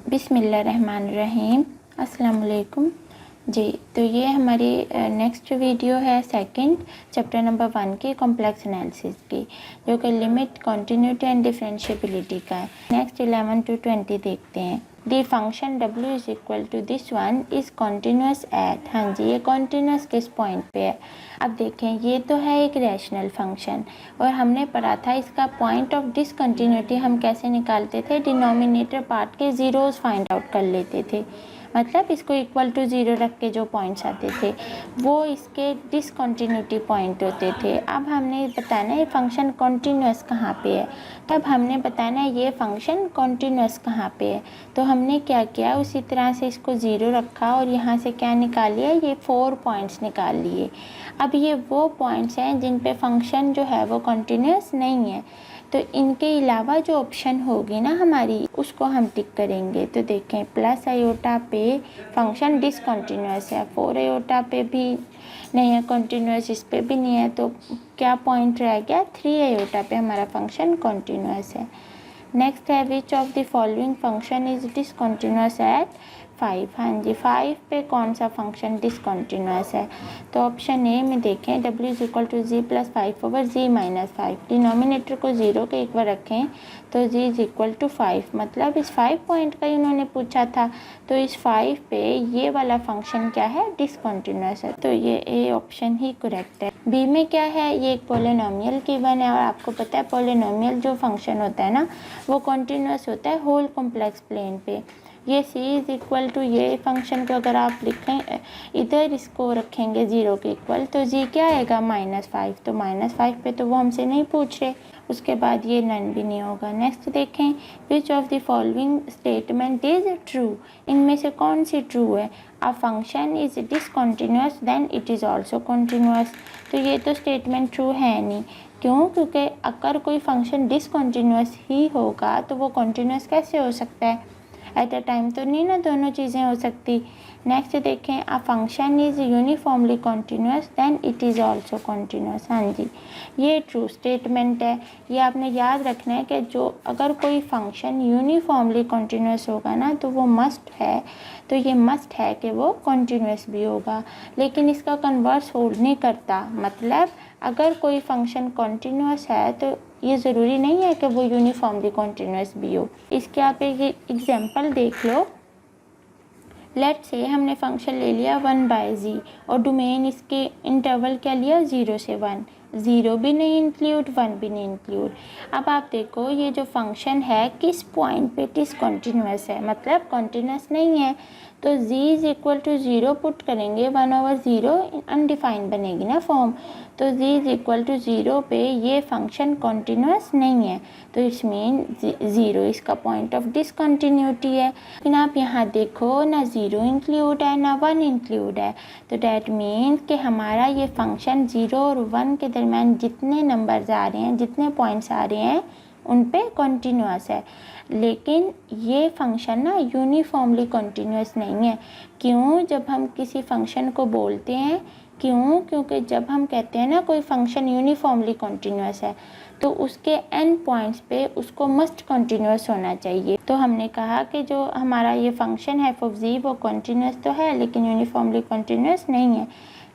बिस्मिल्लाहिर्रहमानिर्रहीम। अस्सलाम वालेकुम जी। तो ये हमारी नेक्स्ट वीडियो है सेकंड चैप्टर नंबर 1 की कॉम्प्लेक्स एनालिसिस की, जो कि लिमिट, कंटिन्यूटी एंड डिफरेंशिएबिलिटी का है। नेक्स्ट 11 to 20 देखते हैं। The function w is equal to this one is continuous at, हाँ जी, ये कॉन्टीन्यूस किस पॉइंट पे है। अब देखें, ये तो है एक रैशनल फंक्शन और हमने पढ़ा था इसका पॉइंट ऑफ डिसकंटिन्यूटी हम कैसे निकालते थे। डिनोमिनेटर पार्ट के ज़ीरोज़ फाइंड आउट कर लेते थे, मतलब इसको इक्वल टू ज़ीरो रख के जो पॉइंट्स आते थे वो इसके डिसकंटिन्यूटी पॉइंट होते थे। अब हमने बताना है ये फंक्शन कॉन्टीन्यूस कहाँ पे है, तब हमने बताना है ये फंक्शन कॉन्टीन्यूस कहाँ पे है। तो हमने क्या किया, उसी तरह से इसको ज़ीरो रखा और यहाँ से क्या निकाल लिया, ये 4 पॉइंट्स निकाल लिए। अब ये वो पॉइंट्स हैं जिन पे फंक्शन जो है वो कॉन्टीन्यूस नहीं है, तो इनके अलावा जो ऑप्शन होगी ना हमारी, उसको हम टिक करेंगे। तो देखें, प्लस आयोटा पे फंक्शन डिसकंटिन्यूस है, 4 आयोटा पे भी नहीं है कॉन्टीन्यूस, इस पे भी नहीं है, तो क्या पॉइंट रह गया, 3 आयोटा पे हमारा फंक्शन कॉन्टीन्यूस है। नेक्स्ट है विच of the following function is discontinuous at 5, हाँ जी, 5 पे कौन सा फंक्शन डिसकंटिन्यूस है। तो ऑप्शन ए में देखें, w is equal to g plus 5 over g minus 5। Denominator को 0 के एक बार रखें तो जी इज इक्वल टू 5, मतलब इस 5 पॉइंट का ही उन्होंने पूछा था, तो इस 5 पे ये वाला फंक्शन क्या है, डिसकंटिन्यूस है। तो ये ए ऑप्शन ही करेक्ट है। बी में क्या है, ये एक पोलिनोमियल गिवन है और आपको पता है पोलिनोमियल जो फंक्शन होता है ना वो कॉन्टीन्यूस होता है होल कॉम्प्लेक्स प्लेन पे। ये c इज़ इक्वल टू, ये फंक्शन को अगर आप लिखें इधर इसको रखेंगे 0 के इक्वल, तो g क्या आएगा, -5। तो -5 पे तो वो हमसे नहीं पूछ रहे, उसके बाद ये नन भी नहीं होगा। नेक्स्ट देखें, which of the following statement is true, इनमें से कौन सी ट्रू है। A function is discontinuous then it is also continuous. तो ये तो स्टेटमेंट ट्रू है नहीं, क्यों, क्योंकि अगर कोई फंक्शन डिसकंटिन्यूस ही होगा तो वो कंटिन्यूस कैसे हो सकता है, एट अ टाइम तो नहीं ना दोनों चीज़ें हो सकती। नेक्स्ट देखें, a function is uniformly continuous then it is also continuous, हाँ जी, ये ट्रू स्टेटमेंट है। ये आपने याद रखना है कि जो अगर कोई फंक्शन यूनिफॉर्मली कॉन्टीन्यूस होगा ना तो वो मस्ट है, तो ये मस्ट है कि वो कॉन्टीन्यूस भी होगा, लेकिन इसका कन्वर्स होल्ड नहीं करता। मतलब अगर कोई फंक्शन कॉन्टीन्यूस है तो ये ज़रूरी नहीं है कि वो यूनिफॉर्मली कॉन्टीन्यूस भी हो। इसके आप एक एग्जांपल देख लो। लेट से हमने फंक्शन ले लिया 1/z और डोमेन इसके इंटरवल क्या लिया, 0 से 1, 0 भी नहीं इंक्लूड, 1 भी नहीं इंक्लूड। अब आप देखो ये जो फंक्शन है किस पॉइंट पे डिसकंटिन्यूअस है, मतलब कॉन्टीन्यूअस नहीं है। तो z is equal to 0 put करेंगे, 1/0 अनडिफाइंड बनेगी ना फॉर्म, तो z इज इक्वल टू 0 पे ये फंक्शन कॉन्टीन्यूअस नहीं है, तो इट्स मीन 0 इसका पॉइंट ऑफ डिसकंटिन्यूटी है। लेकिन आप यहाँ देखो ना 0 इंक्लूड है ना 1 इंक्लूड है, तो डैट मीन्स कि हमारा ये फंक्शन 0 और 1 के दरम्यान जितने नंबर्स आ रहे हैं, जितने पॉइंट्स आ रहे हैं उन पे कॉन्टीन्यूअस है। लेकिन ये फंक्शन ना यूनिफॉर्मली कॉन्टीन्यूअस नहीं है। क्यों, जब हम किसी फंक्शन को बोलते हैं, क्यों, क्योंकि जब हम कहते हैं ना कोई फंक्शन यूनिफॉर्मली कॉन्टीन्यूअस है तो उसके एन पॉइंट्स पे उसको मस्ट कॉन्टीन्यूअस होना चाहिए। तो हमने कहा कि जो हमारा ये फंक्शन है f(z) वो कॉन्टीन्यूअस तो है लेकिन यूनिफॉर्मली कॉन्टीन्यूअस नहीं है,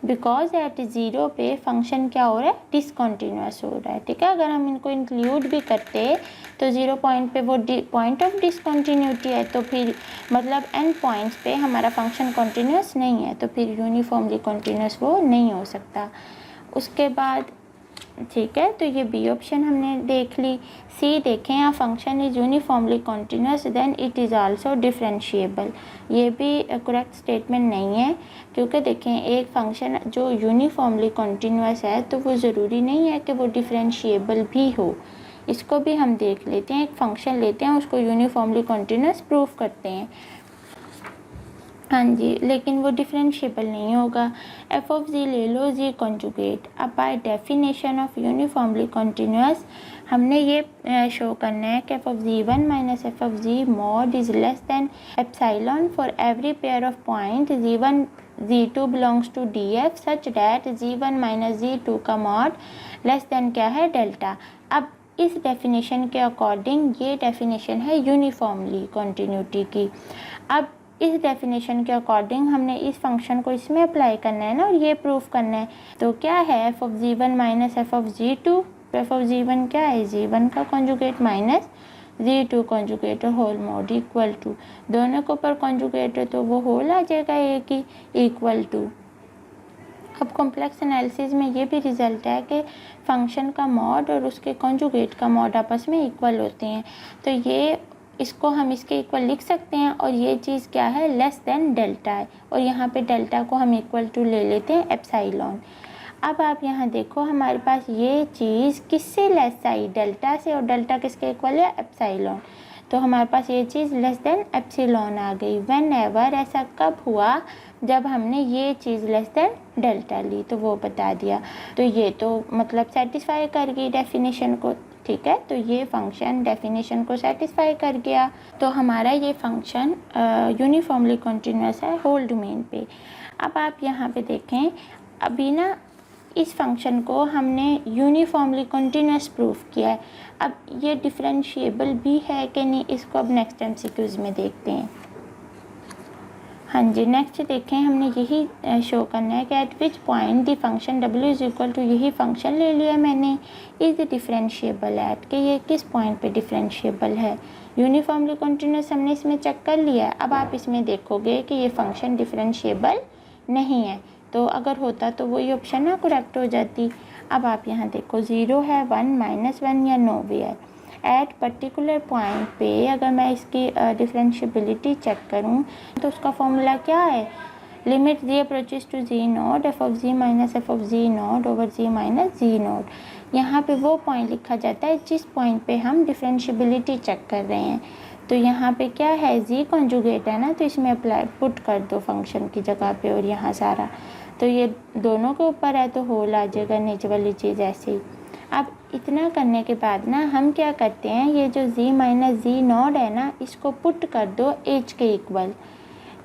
बिकॉज एट 0 पे फंक्शन क्या हो रहा है, डिसकंटिन्यूअस हो रहा है। ठीक है, अगर हम इनको इंक्लूड भी करते तो 0 पॉइंट पे वो पॉइंट ऑफ डिसकंटिन्यूटी है, तो फिर मतलब एन पॉइंट्स पे हमारा फंक्शन कॉन्टीन्यूअस नहीं है, तो फिर यूनिफॉर्मली कॉन्टीन्यूअस वो नहीं हो सकता। उसके बाद ठीक है, तो ये बी ऑप्शन हमने देख ली। सी देखें, a function is uniformly continuous then it is also differentiable, ये भी करेक्ट स्टेटमेंट नहीं है, क्योंकि देखें एक फंक्शन जो यूनिफॉर्मली कॉन्टीन्यूअस है तो वो ज़रूरी नहीं है कि वो डिफरेंशिएबल भी हो। इसको भी हम देख लेते हैं, एक फंक्शन लेते हैं उसको यूनिफॉर्मली कॉन्टीन्यूअस प्रूव करते हैं, हाँ जी, लेकिन वो डिफरेंशिएबल नहीं होगा। f(z) ले लो, z कॉन्जुगेट। अब by definition of uniformly continuous हमने ये शो करना है कि f(z1 minus f(z) mod is less than epsilon for every pair of point z1 z2 belongs to df such that z1 minus z2 का mod less than क्या है, delta. अब इस डेफिनेशन के अकॉर्डिंग ये डेफिनेशन है यूनिफॉर्मली कॉन्टीन्यूटी की। अब इस डेफिनेशन के अकॉर्डिंग हमने इस फंक्शन को इसमें अप्लाई करना है ना, और ये प्रूफ करना है। तो क्या है F of g1 minus f of g2। F of g1 क्या है, g1 का कॉन्जुगेट माइनस g2 कॉन्जुगेट और होल मोड इक्वल टू, दोनों के ऊपर कॉन्जुगेट है तो वो होल आ जाएगा एक ही, इक्वल टू। अब कॉम्प्लेक्स एनालिसिस में ये भी रिजल्ट है कि फंक्शन का मॉड और उसके कॉन्जुगेट का मॉड आपस में इक्वल होते हैं। तो ये इसको हम इसके इक्वल लिख सकते हैं, और ये चीज़ क्या है, लेस देन डेल्टा है, और यहाँ पे डेल्टा को हम इक्वल टू ले लेते हैं एप्सिलॉन। अब आप यहाँ देखो हमारे पास ये चीज़ किससे लेस आई, डेल्टा से, और डेल्टा किसके इक्वल है, एप्सिलॉन। तो हमारे पास ये चीज़ लेस देन एप्सिलॉन आ गई। व्हेन एवर, ऐसा कब हुआ, जब हमने ये चीज़ लेस देन डेल्टा ली, तो वो बता दिया। तो ये तो मतलब सेटिस्फाई कर गई डेफिनेशन को, ठीक है। तो ये फंक्शन डेफिनेशन को सेटिस्फाई कर गया, तो हमारा ये फंक्शन यूनिफॉर्मली कॉन्टिन्यूस है होल डोमेन पे। अब आप यहाँ पे देखें, अभी ना इस फंक्शन को हमने यूनिफॉर्मली कॉन्टिन्यूस प्रूफ किया है। अब ये डिफरेंशिएबल भी है कि नहीं, इसको अब नेक्स्ट एमसीक्यूज़ में देखते हैं। हाँ जी, नेक्स्ट देखें, हमने यही शो करना है कि at which point the function w is equal to, यही फंक्शन ले लिया मैंने, इज़ डिफरेंशिएबल एट, कि ये किस पॉइंट पे डिफरेंशिएबल है। यूनिफॉर्मली कॉन्टिन्यूस हमने इसमें चेक कर लिया है। अब आप इसमें देखोगे कि ये फंक्शन डिफरेंशिएबल नहीं है, तो अगर होता तो वही ऑप्शन ना करेक्ट हो जाती। अब आप यहाँ देखो 0 है, 1 -1 या nowhere. At particular point पे अगर मैं इसकी डिफरेंशिएबिलिटी चेक करूँ तो उसका फॉर्मूला क्या है, limit z approaches to z not f of z minus f of z not over z minus z not. यहाँ पे वो पॉइंट लिखा जाता है जिस पॉइंट पे हम डिफरेंशिएबिलिटी चेक कर रहे हैं। तो यहाँ पे क्या है, z कॉन्जुगेट है ना, तो इसमें अप्लाई पुट कर दो फंक्शन की जगह पे, और यहाँ सारा तो ये दोनों के ऊपर है तो होल आ जाएगा, नीचे वाली चीज़ ऐसे ही। अब इतना करने के बाद ना हम क्या करते हैं, ये जो z माइनस z नॉट है ना, इसको पुट कर दो एज के इक्वल।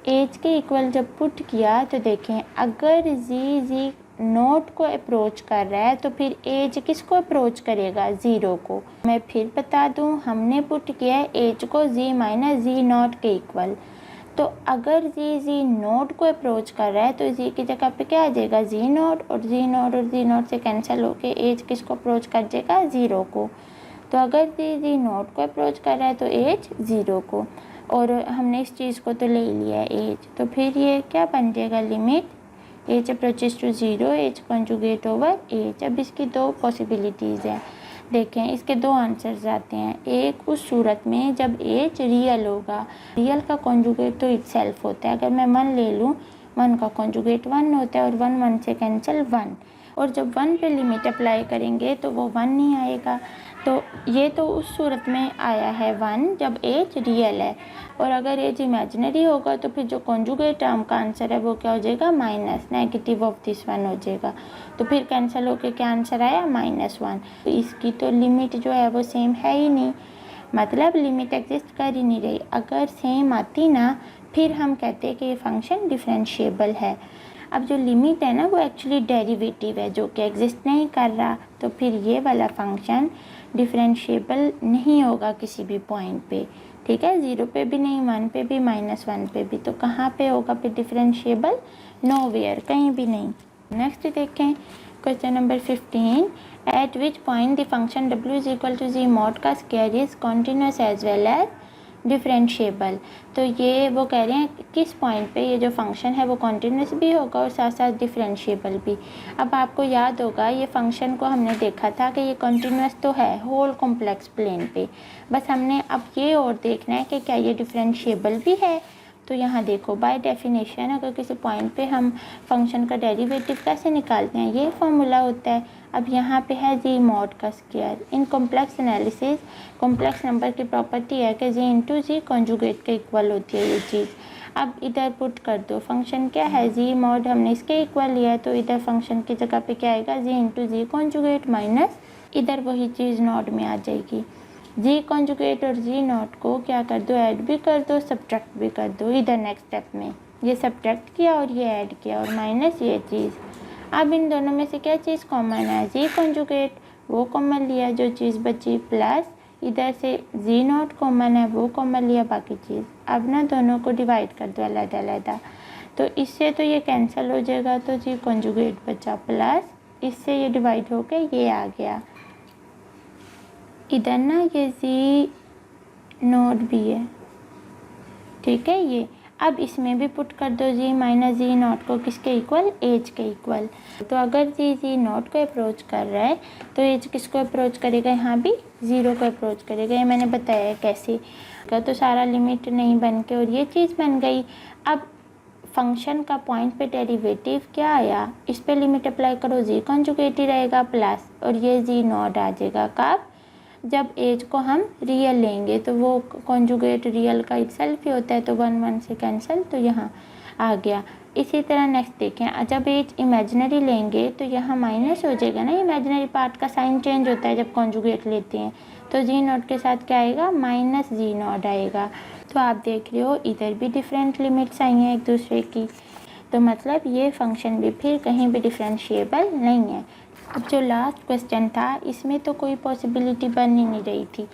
एज के इक्वल जब पुट किया तो देखें, अगर z नोट को अप्रोच कर रहा है तो फिर एज किसको अप्रोच करेगा, 0 को। मैं फिर बता दूं, हमने पुट किया है एज को z माइनस z नॉट के इक्वल। तो अगर z नोट को अप्रोच कर रहा है तो z की जगह पे क्या आ जाएगा, z नोट, और z नोट और z नोट से कैंसिल होके एज किसको अप्रोच कर जाएगा, 0 को। तो अगर z नोट को अप्रोच कर रहा है तो एज 0 को, और हमने इस चीज़ को तो ले लिया है एज, तो फिर ये क्या बन जाएगा, limit z approaches to 0 z conjugate over z. अब इसकी दो पॉसिबिलिटीज़ हैं, देखें इसके दो आंसर्स आते हैं। एक उस सूरत में जब एज रियल होगा, रियल का कॉन्जुगेट तो इटसेल्फ होता है, अगर मैं 1 ले लूँ 1 का कॉन्जुगेट 1 होता है, और 1 1 से कैंसिल 1, और जब 1 पे लिमिट अप्लाई करेंगे तो वो 1 नहीं आएगा। तो ये तो उस सूरत में आया है 1 जब एज रियल है, और अगर एज इमेजिनरी होगा तो फिर जो कॉन्जुगेट टर्म का आंसर है वो क्या हो जाएगा, माइनस नेगेटिव ऑफ दिस 1 हो जाएगा। तो फिर कैंसिल होके क्या आंसर आया, -1। तो इसकी तो लिमिट जो है वो सेम है ही नहीं, मतलब लिमिट एग्जिस्ट कर ही नहीं रही। अगर सेम आती ना फिर हम कहते कि ये फंक्शन डिफरेंशिएबल है। अब जो लिमिट है ना वो एक्चुअली डेरिवेटिव है जो कि एग्जिस्ट नहीं कर रहा, तो फिर ये वाला फंक्शन डिफरेंशिएबल नहीं होगा किसी भी पॉइंट पे, ठीक है, 0 पे भी नहीं, 1 पे भी, -1 पे भी। तो कहाँ पे होगा फिर डिफरेंशिएबल, नोवेयर, कहीं भी नहीं। नेक्स्ट देखें question number 15, at which point the function w is equal to z mod का square is continuous as well as differentiable. तो ये वो कह रहे हैं किस पॉइंट पे ये जो फंक्शन है वो कॉन्टिन्यूस भी होगा और साथ साथ डिफरेंशिएबल भी। अब आपको याद होगा ये फंक्शन को हमने देखा था कि ये कॉन्टिन्यूस तो है होल कॉम्प्लेक्स प्लेन पे, बस हमने अब ये और देखना है कि क्या ये डिफरेंशिएबल भी है। तो यहाँ देखो बाय डेफिनेशन अगर किसी पॉइंट पे हम फंक्शन का डेरिवेटिव कैसे निकालते हैं, ये फॉर्मूला होता है। अब यहाँ पे है जी मॉड का square. In complex analysis complex number की प्रॉपर्टी है कि जी इंटू जी कॉन्जुगेट के इक्वल होती है ये चीज़। अब इधर पुट कर दो, फंक्शन क्या है जी मॉड, हमने इसके इक्वल लिया है तो इधर फंक्शन की जगह पे क्या आएगा, जी इंटू जी कॉन्जुगेट माइनस इधर वही चीज़ नॉट में आ जाएगी। जी कॉन्जुगेट और जी नॉट को क्या कर दो, ऐड भी कर दो, सब्ट्रैक्ट भी कर दो। इधर नेक्स्ट स्टेप में ये सब्ट्रैक्ट किया और ये ऐड किया और माइनस ये चीज़। अब इन दोनों में से क्या चीज़ कॉमन है, जी कॉन्जुगेट, वो कॉमन लिया जो चीज़ बची, प्लस इधर से जी नॉट कॉमन है वो कॉमन लिया बाकी चीज़। अब ना दोनों को डिवाइड कर दो अलग-अलग, तो इससे तो ये कैंसिल हो जाएगा, तो जी कॉन्जुगेट बचा, प्लस इससे ये डिवाइड होके ये आ गया। इधर ना ये जी नॉट भी है, ठीक है। ये अब इसमें भी पुट कर दो जी माइनस जी नॉट को किसके इक्वल, एज के इक्वल। तो अगर जी नॉट को अप्रोच कर रहा है तो एज किसको अप्रोच करेगा, यहाँ भी 0 को अप्रोच करेगा। ये मैंने बताया कैसे, तो सारा लिमिट नहीं बन के और ये चीज़ बन गई। अब फंक्शन का पॉइंट पे डेरिवेटिव क्या आया, इस पे लिमिट अप्लाई करो, जी कॉन्जुगेट ही रहेगा प्लस, और ये जी नॉट आ जाएगा कब, जब एज को हम रियल लेंगे, तो वो कॉन्जुगेट रियल का इटसेल्फ ही होता है, तो 1 1 से कैंसिल, तो यहाँ आ गया। इसी तरह नेक्स्ट देखें, जब एज इमेजिनरी लेंगे तो यहाँ माइनस हो जाएगा ना, इमेजिनरी पार्ट का साइन चेंज होता है जब कॉन्जुगेट लेते हैं, तो जी नॉट के साथ क्या आएगा, माइनस जी नॉट आएगा। तो आप देख रहे हो इधर भी डिफरेंट लिमिट्स आई हैं एक दूसरे की, तो मतलब ये फंक्शन भी फिर कहीं भी डिफरेंशिएबल नहीं है। अब जो लास्ट क्वेश्चन था इसमें तो कोई पॉसिबिलिटी बन ही नहीं रही थी,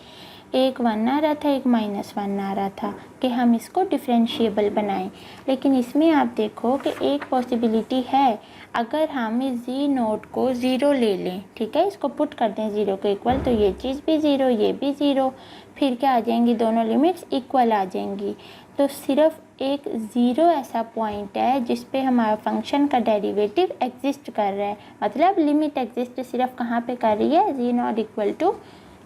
एक 1 आ रहा था एक -1 आ रहा था कि हम इसको डिफरेंशिएबल बनाएं, लेकिन इसमें आप देखो कि एक पॉसिबिलिटी है, अगर हम इस जी नोट को 0 ले लें, ठीक है, इसको पुट कर दें 0 के इक्वल, तो ये चीज़ भी 0 ये भी 0, फिर क्या आ जाएंगी, दोनों लिमिट्स इक्वल आ जाएंगी। तो सिर्फ एक 0 ऐसा पॉइंट है जिस पे हमारा फंक्शन का डेरिवेटिव एग्जिस्ट कर रहा है, मतलब लिमिट एग्जिस्ट सिर्फ कहाँ पे कर रही है, जी नॉट इक्वल टू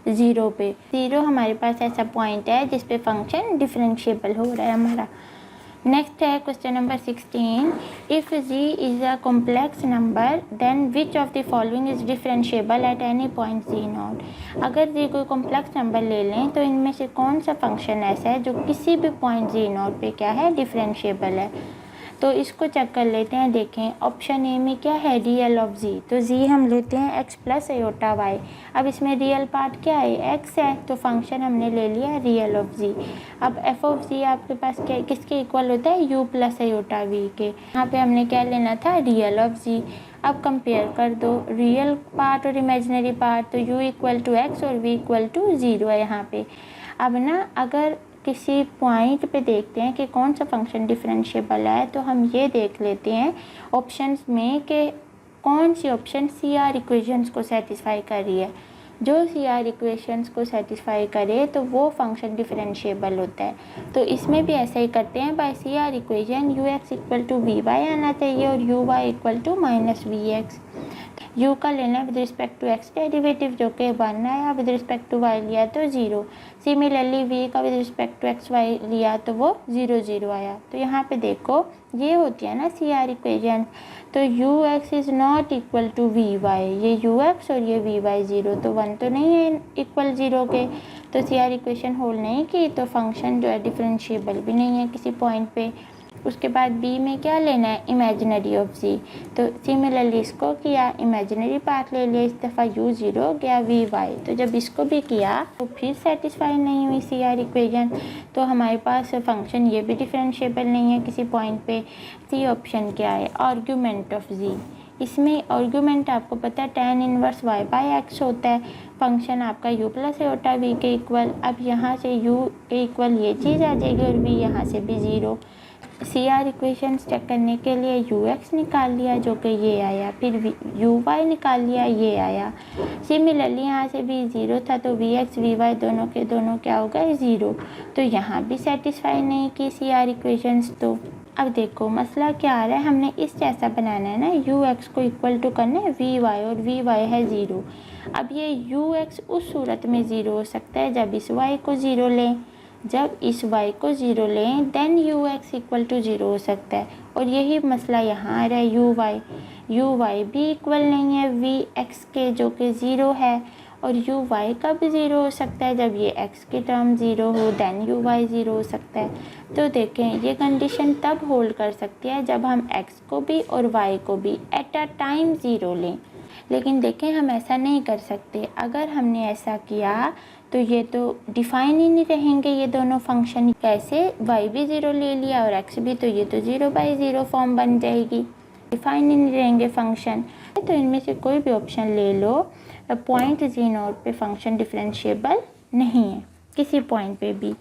0 पे। 0 हमारे पास ऐसा पॉइंट है जिस पे फंक्शन डिफरेंशिएबल हो रहा है हमारा। नेक्स्ट है question number 16, if g is a complex number then which of the following is differentiable at any point ji not. अगर जी कोई कॉम्प्लेक्स नंबर ले लें तो इनमें से कौन सा फंक्शन ऐसा है जो किसी भी पॉइंट जी नॉट पे क्या है, डिफरेंशिएबल है। तो इसको चेक कर लेते हैं। देखें ऑप्शन ए में क्या है, रियल ऑफ जी, तो जी हम लेते हैं x प्लस एयोटा वाई। अब इसमें रियल पार्ट क्या है, x है, तो फंक्शन हमने ले लिया रियल ऑफ जी। अब एफ ऑफ जी आपके पास क्या किसके इक्वल होता है, u प्लस एयोटा वी के। यहाँ पे हमने क्या लेना था, रियल ऑफ जी। अब कंपेयर कर दो रियल पार्ट और इमेजिनरी पार्ट, तो u इक्वल टू एक्स और v इक्वल टू 0 है यहाँ पे। अब ना अगर किसी पॉइंट पे देखते हैं कि कौन सा फंक्शन डिफरेंशिएबल है, तो हम ये देख लेते हैं ऑप्शंस में कि कौन सी ऑप्शन सी आर इक्वेशंस को सेटिस्फाई कर रही है। जो सी आर इक्वेशंस को सेटिस्फाई करे तो वो फंक्शन डिफरेंशिएबल होता है। तो इसमें भी ऐसा ही करते हैं, by C R equation u x equal to v y आना चाहिए और u y equal to minus v x. u का लेना है with respect to x derivative जो कि 1 आया, विद रिस्पेक्ट टू y लिया तो 0। सिमिलरली v का with respect to x y लिया तो वो 0 0 आया। तो यहाँ पे देखो ये होती है ना सी आर इक्वेशन, तो u x is not equal to v y, ये u x और ये वी वाई 0 तो 1 तो नहीं है इक्वल 0 के, तो सी आर इक्वेशन होल्ड नहीं की, तो फंक्शन जो है डिफरेंशिएबल भी नहीं है किसी पॉइंट पे। उसके बाद बी में क्या लेना है, इमेजिनरी ऑफ जी, तो सिमिलरली इसको किया, इमेजिनरी पार्ट ले लिया, इस दफ़ा u 0 गया वी वाई। तो जब इसको भी किया तो फिर सेटिस्फाई नहीं हुई सी आर इक्वेशन, तो हमारे पास फंक्शन ये भी डिफरेंशिएबल नहीं है किसी पॉइंट पे। सी ऑप्शन क्या है, आर्ग्यूमेंट ऑफ जी। इसमें आर्ग्यूमेंट आपको पता है tan inverse y by x होता है, फंक्शन आपका u प्लस एयोटा v के इक्वल। अब यहाँ से u के इक्वल ये चीज़ आ जाएगी और v यहाँ से भी 0। सी आर इक्वेशंस चेक करने के लिए यू एक्स निकाल लिया जो कि ये आया, फिर यू वाई निकाल लिया ये आया। सिमिलरली यहाँ से भी 0 था तो वी एक्स वी वाई दोनों के दोनों क्या हो गए 0, तो यहाँ भी सेटिस्फाई नहीं की सी आर इक्वेशंस। तो अब देखो मसला क्या आ रहा है, हमने इस जैसा बनाना है ना, यू एक्स को इक्वल टू करना है वी वाई और वी वाई है 0। अब ये यू एक्स उस सूरत में 0 हो सकता है जब इस वाई को 0 लें, जब इस y को 0 लें then u x equal to 0 हो सकता है। और यही मसला यहाँ आ रहा है, यू वाई भी इक्वल नहीं है वी एक्स के जो कि 0 है, और यू वाई का भी 0 हो सकता है जब ये x की टर्म 0 हो, देन यू वाई 0 हो सकता है। तो देखें ये कंडीशन तब होल्ड कर सकती है जब हम x को भी और y को भी एट अ टाइम 0 लें, लेकिन देखें हम ऐसा नहीं कर सकते। अगर हमने ऐसा किया तो ये तो डिफाइन ही नहीं रहेंगे ये दोनों फंक्शन। कैसे, y भी 0 ले लिया और x भी, तो ये तो 0 बाई 0 फॉर्म बन जाएगी, डिफाइन ही नहीं रहेंगे फंक्शन। तो इनमें से कोई भी ऑप्शन ले लो, पॉइंट z0 पे फंक्शन डिफरेंशिएबल नहीं है किसी पॉइंट पे भी।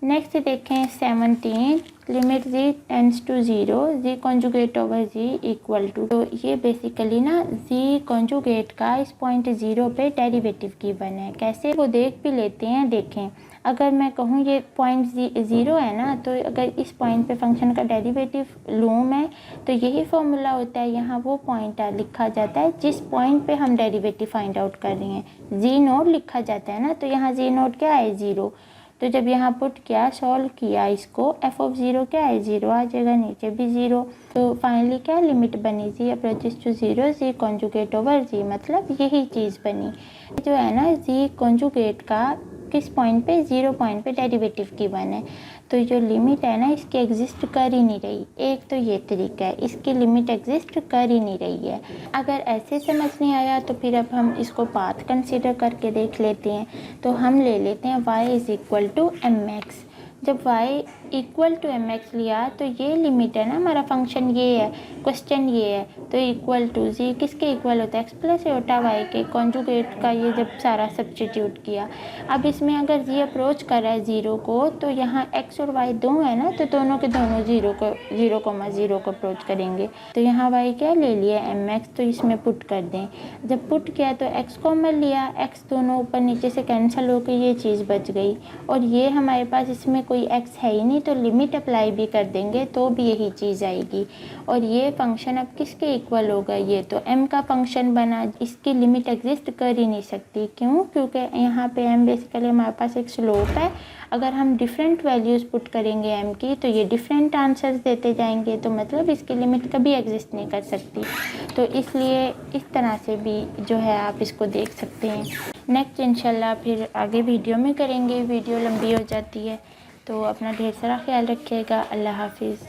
नेक्स्ट देखें 17, limit z tends to 0, z conjugate over z equal to. तो ये बेसिकली ना z कॉन्जुगेट का इस पॉइंट 0 पे डेरिवेटिव गिवन है। कैसे वो देख भी लेते हैं। देखें, अगर मैं कहूँ ये पॉइंट 0 है ना, तो अगर इस पॉइंट पे फंक्शन का डेरिवेटिव लूँ मैं, तो यही फॉर्मूला होता है, यहाँ वो पॉइंट लिखा जाता है जिस पॉइंट पे हम डेरिवेटिव फाइंड आउट कर रहे हैं। z0 लिखा जाता है ना, तो यहाँ z0 क्या है 0। तो जब यहाँ पुट किया, सॉल्व किया इसको, f ऑफ 0 क्या है 0 आ जाएगा, नीचे भी 0। तो फाइनली क्या लिमिट बनी, z approaches to 0 z conjugate over z, मतलब यही चीज़ बनी जो है ना z कॉन्जुगेट का किस पॉइंट पे 0 पॉइंट पे डेरिवेटिव गिवन है। तो जो लिमिट है ना इसकी एग्जिस्ट कर ही नहीं रही। एक तो ये तरीका है, इसकी लिमिट एग्जिस्ट कर ही नहीं रही है। अगर ऐसे समझ नहीं आया तो फिर अब हम इसको पाथ कंसीडर करके देख लेते हैं। तो हम ले लेते हैं y is equal to mx। जब y इक्वल टू mx लिया तो ये लिमिट है ना, हमारा फंक्शन ये है, क्वेश्चन ये है। तो इक्वल टू z किसके इक्वल होता है, x प्लस होता y के कॉन्जुगेट का, ये जब सारा सब्स्टिट्यूट किया। अब इसमें अगर z अप्रोच कर रहा है 0 को, तो यहाँ x और y दो है ना, तो दोनों के दोनों 0 को अप्रोच करेंगे। तो यहाँ y क्या ले लिया mx, तो इसमें पुट कर दें। जब पुट किया तो x कॉमन लिया, x दोनों ऊपर नीचे से कैंसिल होकर ये चीज़ बच गई। और ये हमारे पास इसमें कोई x है ही नहीं, तो लिमिट अप्लाई भी कर देंगे तो भी यही चीज़ आएगी। और ये फंक्शन अब किसके इक्वल होगा, ये तो m का फंक्शन बना, इसकी लिमिट एग्जिस्ट कर ही नहीं सकती। क्यों, क्योंकि यहाँ पे m बेसिकली हमारे पास एक स्लोप है। अगर हम डिफरेंट वैल्यूज़ पुट करेंगे m की, तो ये डिफरेंट आंसर्स देते जाएंगे, तो मतलब इसकी लिमिट कभी एग्जिस्ट नहीं कर सकती। तो इसलिए इस तरह से भी जो है आप इसको देख सकते हैं। नेक्स्ट इंशाल्लाह फिर आगे वीडियो में करेंगे, वीडियो लंबी हो जाती है। तो अपना ढेर सारा ख्याल रखिएगा। अल्लाह हाफिज़।